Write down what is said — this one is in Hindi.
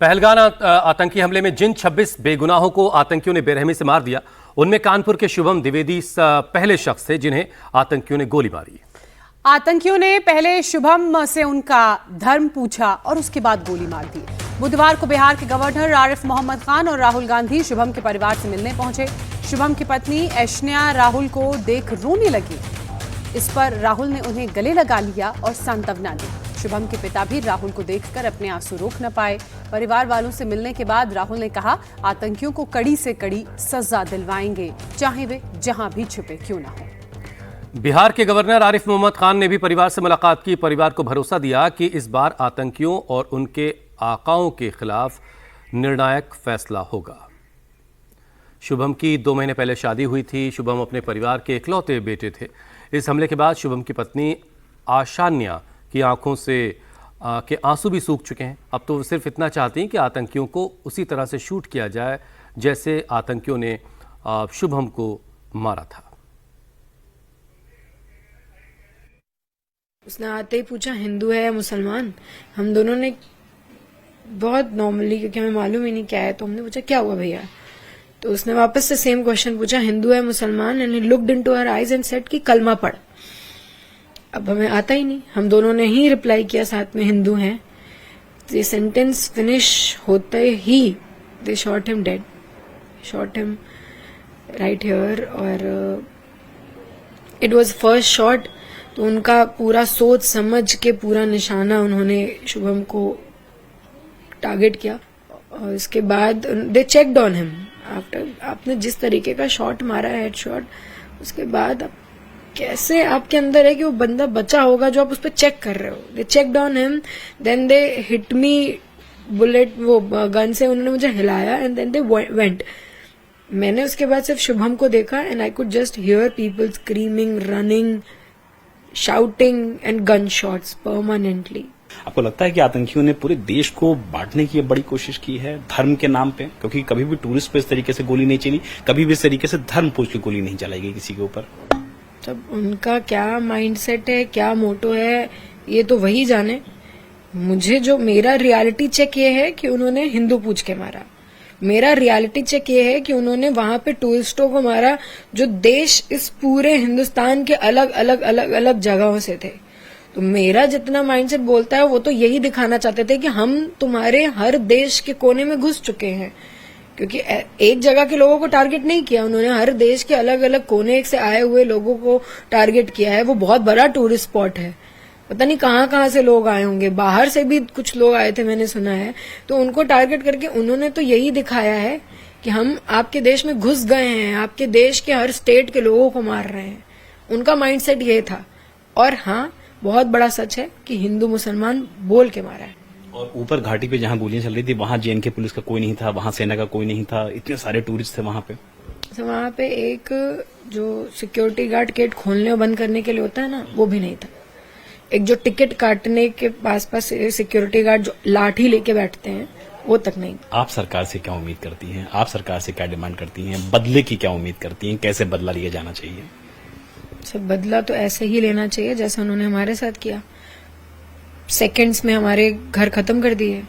पहलगाम आतंकी हमले में जिन 26 बेगुनाहों को आतंकियों ने बेरहमी से मार दिया, उनमें कानपुर के शुभम द्विवेदी पहले शख्स थे जिन्हें आतंकियों ने गोली मारी। आतंकियों ने पहले शुभम से उनका धर्म पूछा और उसके बाद गोली मार दी। बुधवार को बिहार के गवर्नर आरिफ मोहम्मद खान और राहुल गांधी शुभम के परिवार से मिलने पहुंचे। शुभम की पत्नी ऐश्वर्या राहुल को देख रोने लगी। इस पर राहुल ने उन्हें गले लगा लिया और सांत्वना दी। शुभम के पिता भी राहुल को देखकर अपने आंसू रोक न पाए। परिवार वालों से मिलने के बाद राहुल ने कहा, आतंकियों को कड़ी से कड़ी सजा दिलवाएंगे, चाहे वे जहां भी छुपे क्यों ना हो। बिहार के गवर्नर आरिफ मोहम्मद खान ने भी परिवार से मुलाकात की। परिवार को भरोसा दिया कि इस बार आतंकियों और उनके आकाओं के खिलाफ निर्णायक फैसला होगा। शुभम की 2 महीने पहले शादी हुई थी। शुभम अपने परिवार के इकलौते बेटे थे। इस हमले के बाद शुभम की पत्नी आशान्या की आंखों से के आंसू भी सूख चुके हैं। अब तो वो सिर्फ इतना चाहती हैं कि आतंकियों को उसी तरह से शूट किया जाए जैसे आतंकियों ने शुभम को मारा था। उसने आते ही पूछा हिंदू है या मुसलमान। हम दोनों ने बहुत नॉर्मली, क्योंकि हमें मालूम ही नहीं क्या है, तो हमने पूछा क्या हुआ भैया। तो उसने वापस से सेम क्वेश्चन पूछा, हिंदू है मुसलमान। And he looked into her eyes and said कि कलमा पढ़। अब हमें आता ही नहीं, हम दोनों ने ही रिप्लाई किया साथ में हिंदू हैं। ये सेंटेंस फिनिश होते ही they shot him dead, shot him right here. और इट वाज फर्स्ट शॉट। तो उनका पूरा सोच समझ के पूरा निशाना उन्होंने शुभम को टारगेट किया। और इसके बाद दे चेक्ड ऑन हिम आफ्टर। आपने जिस तरीके का शॉट मारा है, हेड शॉट, उसके बाद कैसे आपके अंदर है कि वो बंदा बचा होगा जो आप उस पर चेक कर रहे हो। They checked on him, then they hit me bullet, वो गन से उन्होंने मुझे हिलाया एंड देन दे वेंट। मैंने उसके बाद सिर्फ शुभम को देखा and I could just here people screaming, running, shouting and gun shots permanently. आपको लगता है कि आतंकियों ने पूरे देश को बांटने की बड़ी कोशिश की है धर्म के नाम पे? क्योंकि कभी भी टूरिस्ट पे इस तरीके से गोली नहीं चली, कभी भी इस तरीके से धर्म पूछ के गोली नहीं चलाई गई किसी के ऊपर। तब उनका क्या माइंडसेट है, क्या मोटो है, ये तो वही जाने। मुझे जो मेरा रियलिटी चेक ये है कि उन्होंने हिंदू पूछ के मारा। मेरा रियलिटी चेक ये है कि उन्होंने वहां पे टूरिस्टों को मारा जो देश, इस पूरे हिंदुस्तान के अलग अलग अलग अलग जगहों से थे। तो मेरा जितना माइंडसेट बोलता है वो तो यही दिखाना चाहते थे कि हम तुम्हारे हर देश के कोने में घुस चुके हैं। क्योंकि एक जगह के लोगों को टारगेट नहीं किया उन्होंने, हर देश के अलग अलग कोने से आए हुए लोगों को टारगेट किया है। वो बहुत बड़ा टूरिस्ट स्पॉट है, पता नहीं कहाँ से लोग आए होंगे, बाहर से भी कुछ लोग आए थे मैंने सुना है। तो उनको टारगेट करके उन्होंने तो यही दिखाया है कि हम आपके देश में घुस गए हैं, आपके देश के हर स्टेट के लोगों को मार रहे हैं। उनका माइंडसेट ये था। और हाँ, बहुत बड़ा सच है कि हिंदू मुसलमान बोल के मारा है। और ऊपर घाटी पे जहां गोलियां चल रही थी वहां जेएनके पुलिस का कोई नहीं था, वहां सेना का कोई नहीं था, इतने सारे टूरिस्ट थे वहां पे। तो वहां पे एक जो सिक्योरिटी गार्ड गेट खोलने और बंद करने के लिए होता है ना, वो भी नहीं था। एक जो टिकट काटने के पास सिक्योरिटी गार्ड जो लाठी लेके बैठते हैं, वो तक नहीं। आप सरकार से क्या उम्मीद करती हैं? आप सरकार से क्या डिमांड करती हैं? बदले की क्या उम्मीद करती हैं? कैसे बदला लिया जाना चाहिए? सब बदला तो ऐसे ही लेना चाहिए जैसे उन्होंने हमारे साथ किया। सेकंड्स में हमारे घर खत्म कर दिए।